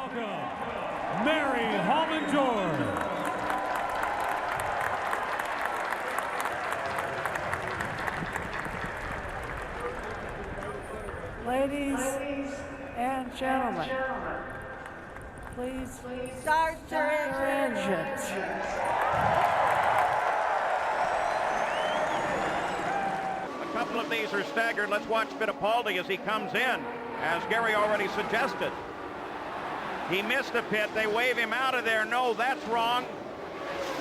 welcome Mary Holman-George. Ladies and gentlemen, please start your engines. A couple of these are staggered. Let's watch Fittipaldi as he comes in, as Gary already suggested. He missed a pit. They wave him out of there. No, that's wrong.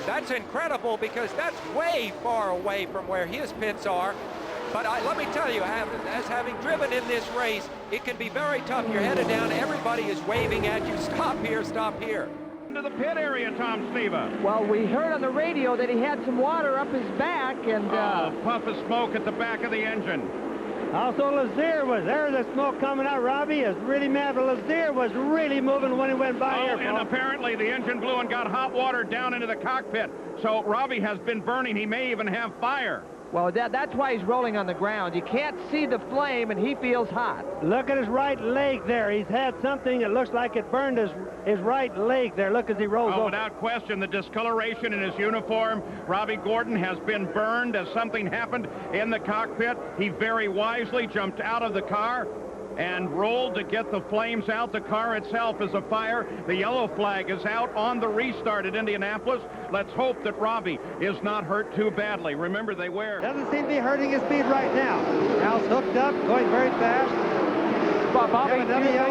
That's incredible because that's way far away from where his pits are. But let me tell you, as having driven in this race, it can be very tough. You're headed down, everybody is waving at you. Stop here, stop here. Into the pit area, Tom Steva. Well, we heard on the radio that he had some water up his back, and puff of smoke at the back of the engine. Also, Lazier was there. The smoke coming out. Robbie is really mad, but Lazier was really moving when he went by here. And apparently the engine blew and got hot water down into the cockpit. So Robbie has been burning. He may even have fire. Well, that's why he's rolling on the ground. You can't see the flame, and he feels hot. Look at his right leg there. He's had something that looks like it burned his right leg there. Look as he rolls over. Without question, the discoloration in his uniform. Robbie Gordon has been burned as something happened in the cockpit. He very wisely jumped out of the car and rolled to get the flames out. The car itself is afire. The yellow flag is out on the restart at Indianapolis. Let's hope that Robbie is not hurt too badly. Remember, they wear. Doesn't seem to be hurting his speed right now. Al's hooked up, going very fast. Bobby,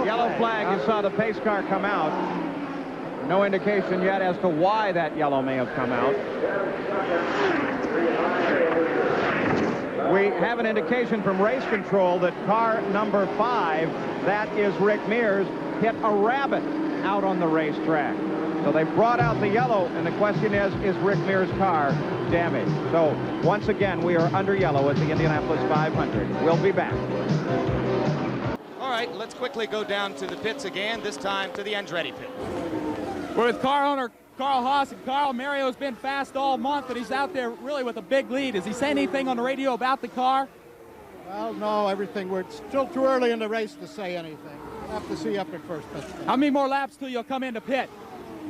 yellow flag. You saw the pace car come out. No indication yet as to why that yellow may have come out. We have an indication from race control that car number 5, that is Rick Mears, hit a rabbit out on the racetrack. So they brought out the yellow, and the question is Rick Mears' car damaged? So once again, we are under yellow at the Indianapolis 500. We'll be back. All right, let's quickly go down to the pits again, this time to the Andretti pit. We're with car owner Carl Haas, and Carl, Mario's been fast all month, but he's out there really with a big lead. Is he saying anything on the radio about the car? Well, no, everything. We're still too early in the race to say anything. We'll have to see up at first pit stop. How many more laps till you'll come into pit?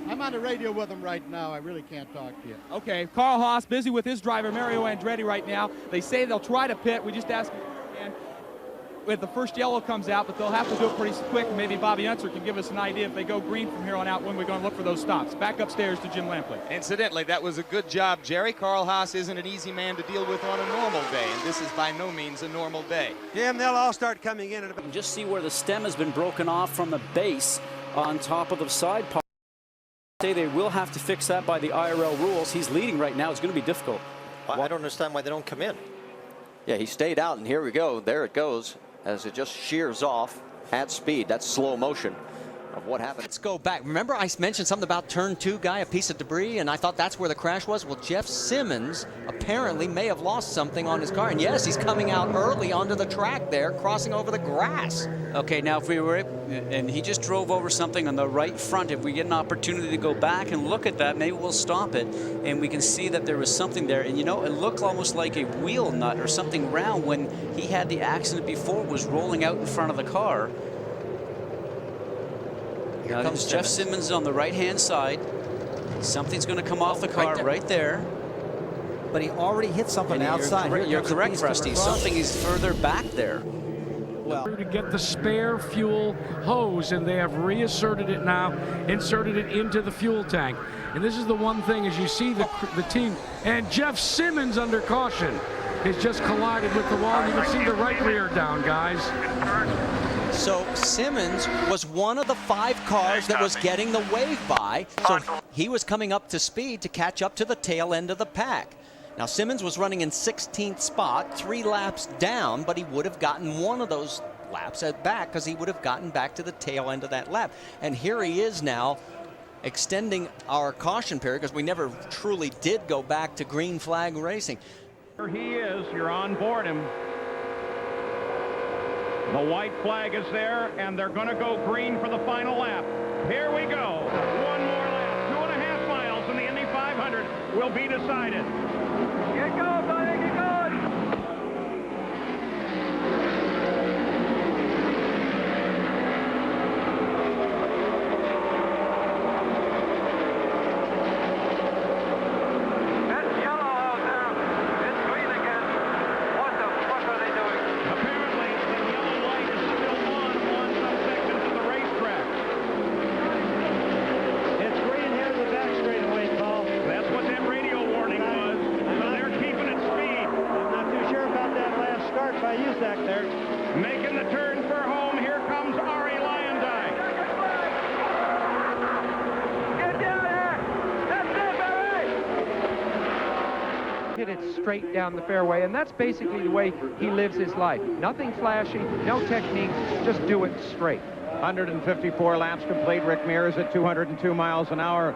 I'm on the radio with him right now. I really can't talk to you. Okay, Carl Haas busy with his driver, Mario Andretti, right now. They say they'll try to pit. We just asked him if the first yellow comes out, but they'll have to do it pretty quick. Maybe Bobby Unser can give us an idea if they go green from here on out when we're going to look for those stops. Back upstairs to Jim Lampley. Incidentally, that was a good job, Jerry. Carl Haas isn't an easy man to deal with on a normal day, and this is by no means a normal day. Jim, they'll all start coming in. Just see where the stem has been broken off from the base on top of the side part. They will have to fix that by the IRL rules. He's leading right now. It's going to be difficult. I don't understand why they don't come in. Yeah, he stayed out, and here we go. There it goes, as it just shears off at speed. That's slow motion of what happened. Let's go back. Remember I mentioned something about turn 2 guy, a piece of debris, and I thought that's where the crash was? Well, Jeff Simmons apparently may have lost something on his car, and yes, he's coming out early onto the track there, crossing over the grass. Okay, now if we were, and he just drove over something on the right front, if we get an opportunity to go back and look at that, maybe we'll stop it, and we can see that there was something there. And you know, it looked almost like a wheel nut or something round when he had the accident before, was rolling out in front of the car. Now there's Jeff Simmons on the right-hand side. Something's going to come off the car right there. But he already hit something outside. You're correct, Rusty. Something is further back there. Well, to get the spare fuel hose, and they have reasserted it now, inserted it into the fuel tank. And this is the one thing, as you see the team, and Jeff Simmons under caution has just collided with the wall. You can see the right rear down, guys. So Simmons was one of the 5 cars that was getting the wave by, so he was coming up to speed to catch up to the tail end of the pack. Now Simmons was running in 16th spot, 3 laps down, but he would have gotten one of those laps back because he would have gotten back to the tail end of that lap. And here he is now extending our caution period because we never truly did go back to green flag racing. Here he is. You're on board him. The white flag is there, and they're going to go green for the final lap. Here we go. One more lap. 2.5 miles, and the Indy 500 will be decided. Get going, buddy. Get going. hit it straight down the fairway, and that's basically the way he lives his life. Nothing flashy, no technique, just do it straight. 154 laps complete. Rick Mears at 202 miles an hour.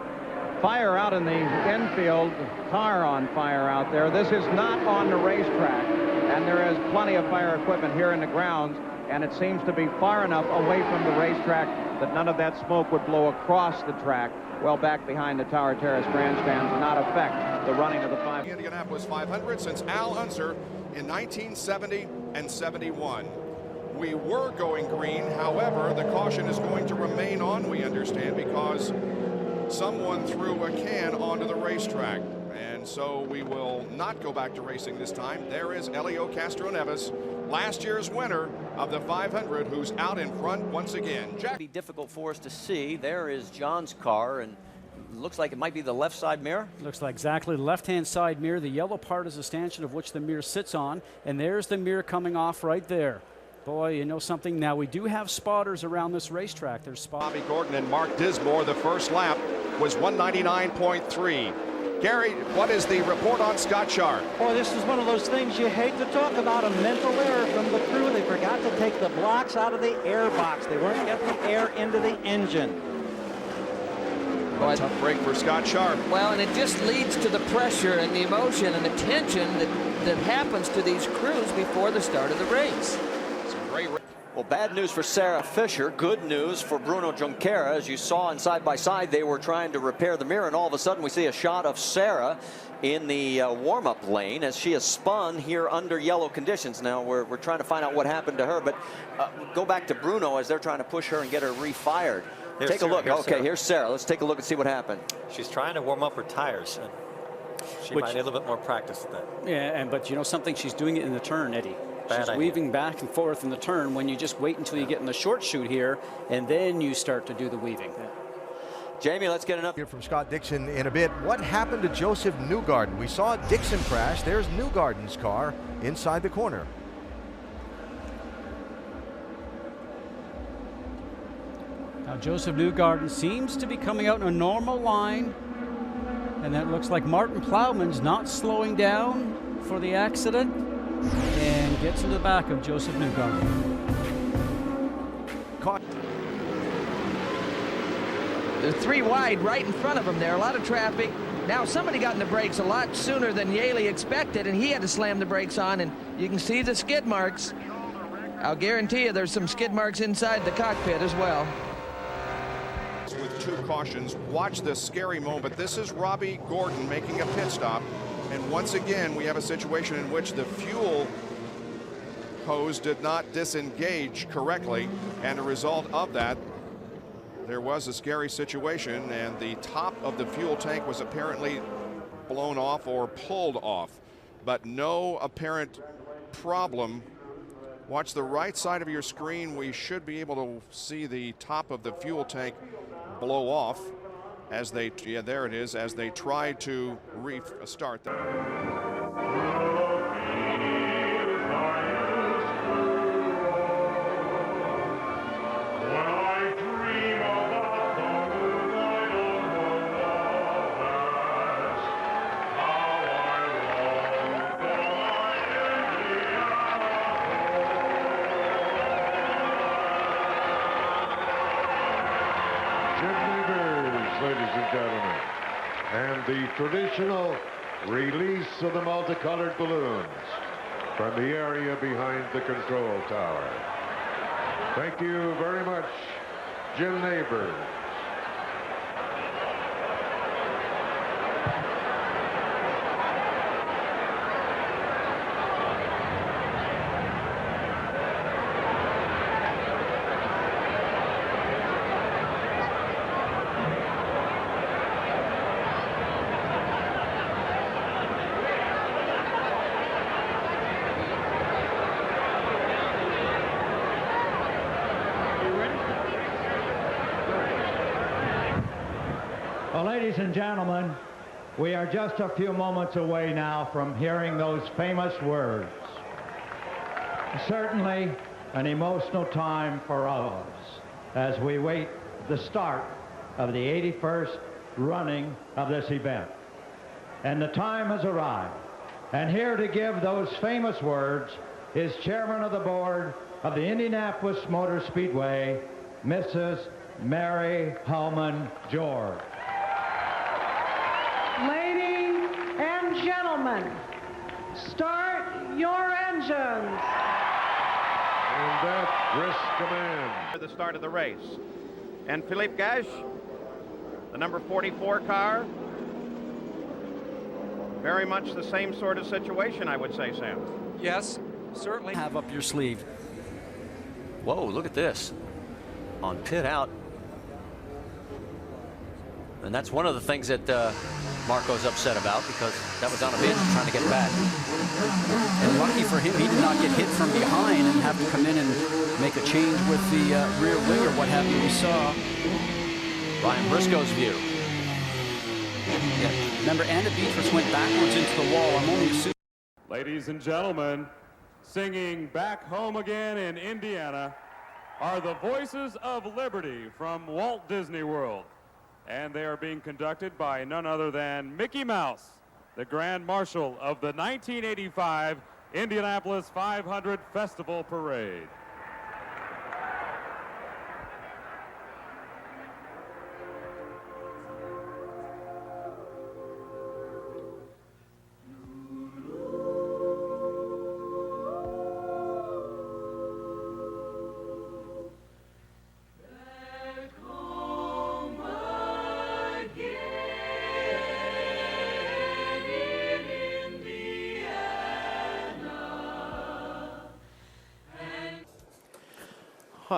Fire out in the infield. Car on fire out there. This is not on the racetrack, and there is plenty of fire equipment here in the grounds, and it seems to be far enough away from the racetrack that none of that smoke would blow across the track, well back behind the Tower Terrace grandstands, and not affect the running of the Indianapolis 500 since Al Unser in 1970 and 71. We were going green, however, the caution is going to remain on, we understand, because someone threw a can onto the racetrack. And so we will not go back to racing this time. There is Elio Castroneves, last year's winner of the 500, who's out in front once again. It'd be difficult for us to see. There is John's car, and looks like it might be the left side mirror. Looks like exactly the left-hand side mirror. The yellow part is the stanchion of which the mirror sits on, and there's the mirror coming off right there. Boy, you know something? Now, we do have spotters around this racetrack. There's Bobby Gordon and Mark Dismore. The first lap was 199.3. Gary, what is the report on Scott Sharp? Boy, this is one of those things you hate to talk about, a mental error from the crew. They forgot to take the blocks out of the air box. They weren't getting the air into the engine. A tough break for Scott Sharp. Well, and it just leads to the pressure and the emotion and the tension that happens to these crews before the start of the race. Well, bad news for Sarah Fisher, good news for Bruno Junqueira. As you saw in side by side, they were trying to repair the mirror, and all of a sudden we see a shot of Sarah in the warm-up lane as she has spun here under yellow conditions. Now we're trying to find out what happened to her, but go back to Bruno as they're trying to push her and get her refired. Take a look. Okay, here's Sarah. Let's take a look and see what happened. She's trying to warm up her tires, and she might need a little bit more practice with that. Yeah, but you know something? She's doing it in the turn, Eddie. She's weaving back and forth in the turn when you just wait until you get in the short chute here, and then you start to do the weaving. Jamie, let's get an up here from Scott Dixon in a bit. What happened to Joseph Newgarden? We saw Dixon crash. There's Newgarden's car inside the corner. Now Joseph Newgarden seems to be coming out in a normal line, and that looks like Martin Plowman's not slowing down for the accident and gets in the back of Joseph Newgarden. Caught. The three wide right in front of him there, a lot of traffic. Now somebody got in the brakes a lot sooner than Yaley expected, and he had to slam the brakes on, and you can see the skid marks. I'll guarantee you there's some skid marks inside the cockpit as well. With two cautions, watch this scary moment. This is Robbie Gordon making a pit stop, and once again we have a situation in which the fuel hose did not disengage correctly, and a result of that there was a scary situation, and the top of the fuel tank was apparently blown off or pulled off, but no apparent problem. Watch the right side of your screen. We should be able to see the top of the fuel tank blow off as they, yeah, there it is, as they try to restart that. Ladies and gentlemen, and the traditional release of the multicolored balloons from the area behind the control tower. Thank you very much, Jim Neighbors. Well, ladies and gentlemen, we are just a few moments away now from hearing those famous words. Certainly an emotional time for all of us as we wait the start of the 81st running of this event. And the time has arrived And here to give those famous words is chairman of the board of the Indianapolis Motor Speedway, Mrs. Mary Hellman George. Ladies and gentlemen, start your engines. And that brisk command. At the start of the race. And Philippe Gage, the number 44 car, very much the same sort of situation, I would say, Sam. Yes, certainly. Have up your sleeve. Whoa, look at this. On pit out. And that's one of the things that Marco's upset about, because that was on a bid trying to get back. And lucky for him, he did not get hit from behind and have to come in and make a change with the rear wing or what have you. We saw Ryan Briscoe's view. Yeah. Remember, Anna Beatrice went backwards into the wall. I'm only assuming. Ladies and gentlemen, singing Back Home Again in Indiana are the Voices of Liberty from Walt Disney World. And they are being conducted by none other than Mickey Mouse, the Grand Marshal of the 1985 Indianapolis 500 Festival Parade.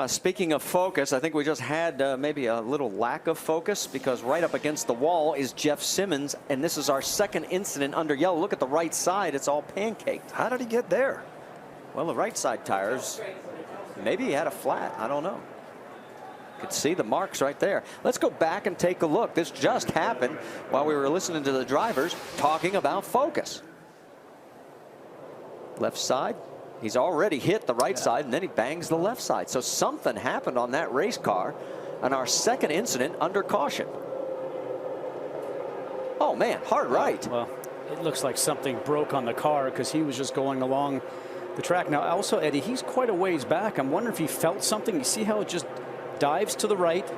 Speaking of focus, I think we just had maybe a little lack of focus, because right up against the wall is Jeff Simmons, and this is our second incident under yellow. Look at the right side. It's all pancaked. How did he get there? Well, the right side tires, maybe he had a flat. I don't know. Could see the marks right there. Let's go back and take a look. This just happened while we were listening to the drivers talking about focus. Left side. He's already hit the right side, and then he bangs the left side. So something happened on that race car on our second incident under caution. Oh, man, hard right. Well, it looks like something broke on the car because he was just going along the track. Now, also, Eddie, he's quite a ways back. I'm wondering if he felt something. You see how it just dives to the right.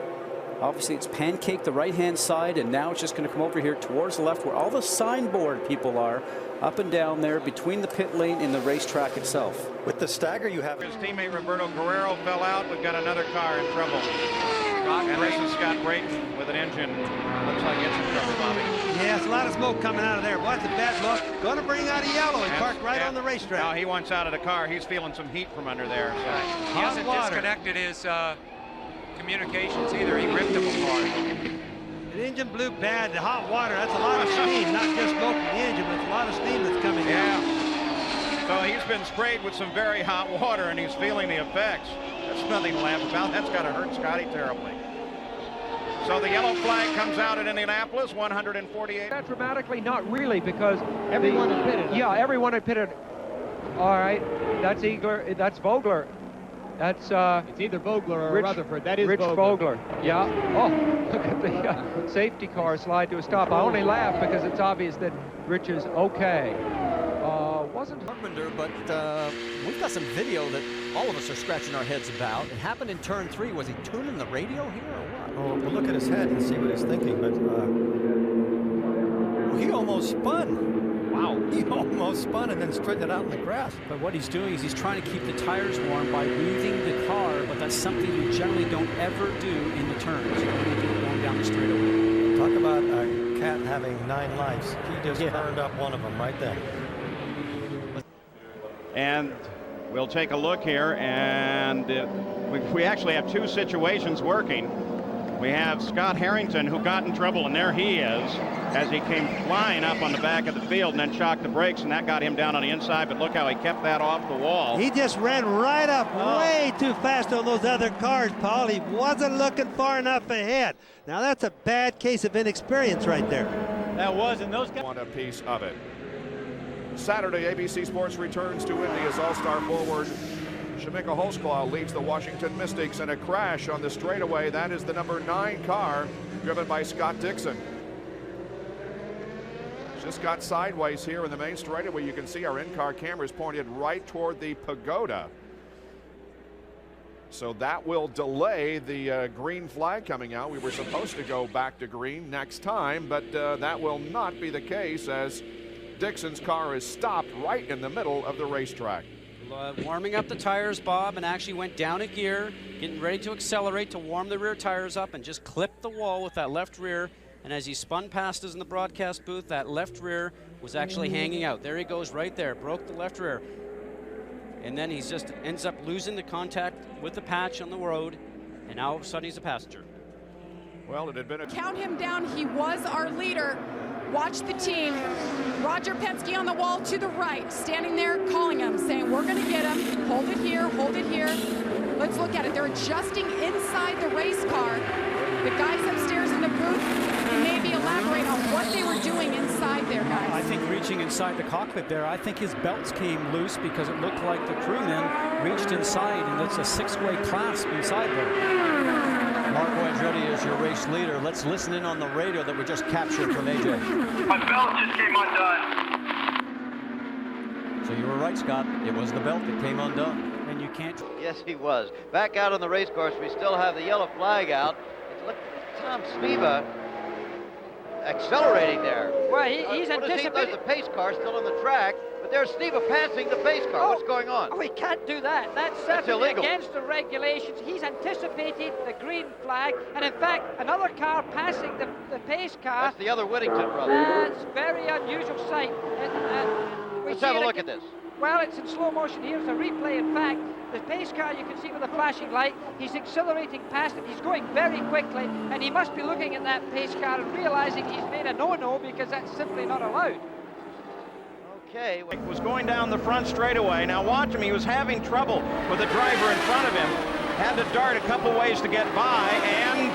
Obviously, it's pancaked the right-hand side, and now it's just going to come over here towards the left where all the signboard people are, up and down there between the pit lane and the racetrack itself. With the stagger you have. His teammate Roberto Guerrero fell out. We've got another car in trouble. And this is Scott Brayton with an engine. Looks like it's in trouble, Bobby. Yeah, it's a lot of smoke coming out of there. Well, that's a bad look. Going to bring out a yellow and park right on the racetrack. Now he wants out of the car. He's feeling some heat from under there. So. He hasn't disconnected his communications either. He ripped them apart. The engine blew bad. The hot water, that's a lot of steam, not just smoke from the engine, but it's a lot of steam that's coming out. So he's been sprayed with some very hot water, and he's feeling the effects. That's nothing to laugh about. That's got to hurt Scotty terribly. So the yellow flag comes out at Indianapolis, 148. That dramatically, not really, because everyone had pitted. Yeah, everyone had pitted. All right, that's Igor. That's Vogler. That's it's either Vogler or Rutherford. That is Rich Vogler. Yeah. Oh, look at the safety car slide to a stop. I only laugh because it's obvious that Rich is okay. Wasn't Carpenter, but we've got some video that all of us are scratching our heads about. It happened in turn 3. Was he tuning the radio here or what? Oh, we'll look at his head and see what he's thinking. But he almost spun. Wow, he almost spun and then straightened it out in the grass. But what he's doing is he's trying to keep the tires warm by weaving the car, but that's something you generally don't ever do in the turns. You don't do it going down the straightaway. Talk about a cat having 9 lives. He just burned up one of them right there. And we'll take a look here, and we actually have two situations working. We have Scott Harrington, who got in trouble, and there he is, as he came flying up on the back of the field and then shocked the brakes, and that got him down on the inside, but look how he kept that off the wall. He just ran right up way too fast on those other cars, Paul. He wasn't looking far enough ahead. Now that's a bad case of inexperience right there. That was, and those guys want a piece of it. Saturday, ABC Sports returns to Indy as all-star forward Shamika Holsclaw leads the Washington Mystics in a crash on the straightaway. That is the number 9 car driven by Scott Dixon. Just got sideways here in the main straightaway. You can see our in-car cameras pointed right toward the pagoda. So that will delay the green flag coming out. We were supposed to go back to green next time, but that will not be the case as Dixon's car is stopped right in the middle of the racetrack. Warming up the tires, Bob, and actually went down a gear, getting ready to accelerate to warm the rear tires up, and just clipped the wall with that left rear. And as he spun past us in the broadcast booth, that left rear was actually hanging out. There he goes right there, broke the left rear. And then he just ends up losing the contact with the patch on the road, and now all of a sudden he's a passenger. Well, it had been a... Count him down. He was our leader. Watch the team. Roger Penske on the wall to the right, standing there calling him, saying, we're going to get him. Hold it here, hold it here. Let's look at it. They're adjusting inside the race car. The guys upstairs in the booth maybe elaborate on what they were doing inside there, guys. I think reaching inside the cockpit there, I think his belts came loose because it looked like the crewman reached inside, and it's a six-way clasp inside there. Marco Andretti is your race leader. Let's listen in on the radio that we just captured from AJ. My belt just came undone. So you were right, Scott. It was the belt that came undone. And you can't... Yes, he was. Back out on the race course, we still have the yellow flag out. Look, Tom Sneva accelerating there. Well, he's anticipating. There's the pace car still on the track, but there's Sneva passing the pace car. What's going on? Oh, he can't do that. That's certainly illegal. Against the regulations. He's anticipated the green flag, and in fact, another car passing the pace car. That's the other Whittington brother. That's a very unusual sight. Let's have a look at this. Well, it's in slow motion. Here's a replay. In fact, the pace car, you can see with the flashing light, he's accelerating past it. He's going very quickly, and he must be looking at that pace car and realizing he's made a no-no because that's simply not allowed. Okay. Was going down the front straightaway. Now watch him. He was having trouble with the driver in front of him. Had to dart a couple ways to get by, and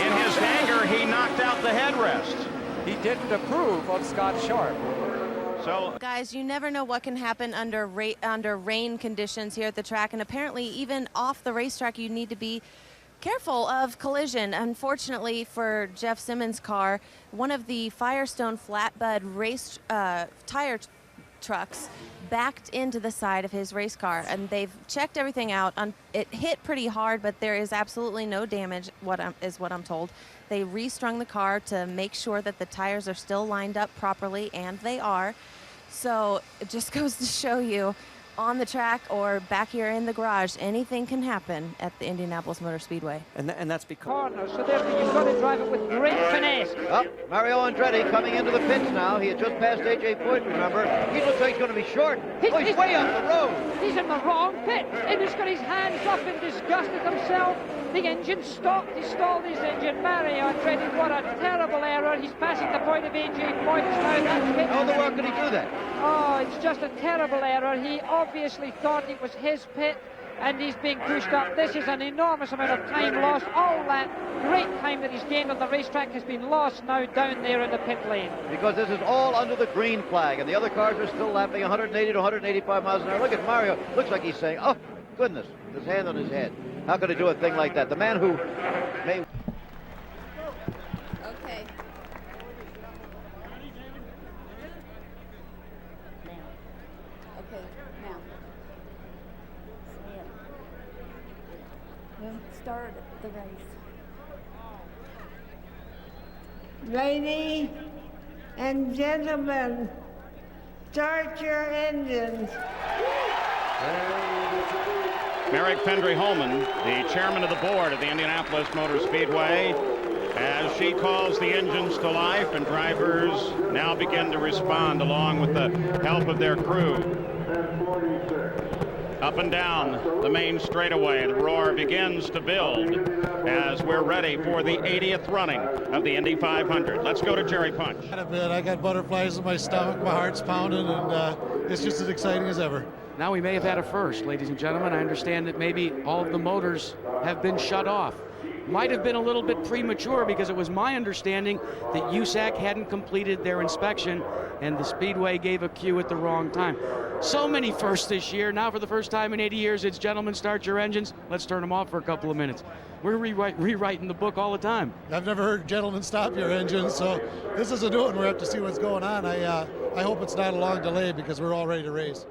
in his anger, he knocked out the headrest. He didn't approve of Scott Sharp. So, guys, you never know what can happen under rain conditions here at the track, and apparently even off the racetrack you need to be careful of collision. Unfortunately for Jeff Simmons' car, one of the Firestone flatbed race tire trucks backed into the side of his race car, and they've checked everything out. It hit pretty hard, but there is absolutely no damage, what I'm told. They restrung the car to make sure that the tires are still lined up properly, and they are. So it just goes to show you, on the track or back here in the garage, anything can happen at the Indianapolis Motor Speedway. And that's because... Corner, so therefore you've got to drive it with great finesse. Oh, Mario Andretti coming into the pits now. He had just passed A.J. Foyt, remember. He looks like he's going to be short. He's way up the road. He's in the wrong pit, and he's got his hands up in disgust at himself. The engine stopped. He stalled his engine. Mario Andretti, what a terrible error. He's passing the point of A.J. Foyt. How in the world could he do that? Oh, it's just a terrible error. He obviously thought it was his pit, and he's being pushed up. This is an enormous amount of time lost. All that great time that he's gained on the racetrack has been lost now down there in the pit lane. Because this is all under the green flag, and the other cars are still lapping 180 to 185 miles an hour. Look at Mario. Looks like he's saying, oh, goodness, his hand on his head. How could he do a thing like that? The man who may... Okay. Okay, now. We'll start the race. Ladies and gentlemen, start your engines. Merrick Pendry-Holman, the chairman of the board of the Indianapolis Motor Speedway, as she calls the engines to life, and drivers now begin to respond along with the help of their crew. Up and down the main straightaway, the roar begins to build as we're ready for the 80th running of the Indy 500. Let's go to Jerry Punch. A bit. I got butterflies in my stomach, my heart's pounding, and it's just as exciting as ever. Now we may have had a first, ladies and gentlemen. I understand that maybe all of the motors have been shut off. might have been a little bit premature because it was my understanding that USAC hadn't completed their inspection and the Speedway gave a cue at the wrong time. So many firsts this year. Now for the first time in 80 years, it's gentlemen, start your engines. Let's turn them off for a couple of minutes. We're rewriting the book all the time. I've never heard gentlemen stop your engines, so this is a new one. We have to see what's going on. I hope it's not a long delay because we're all ready to race.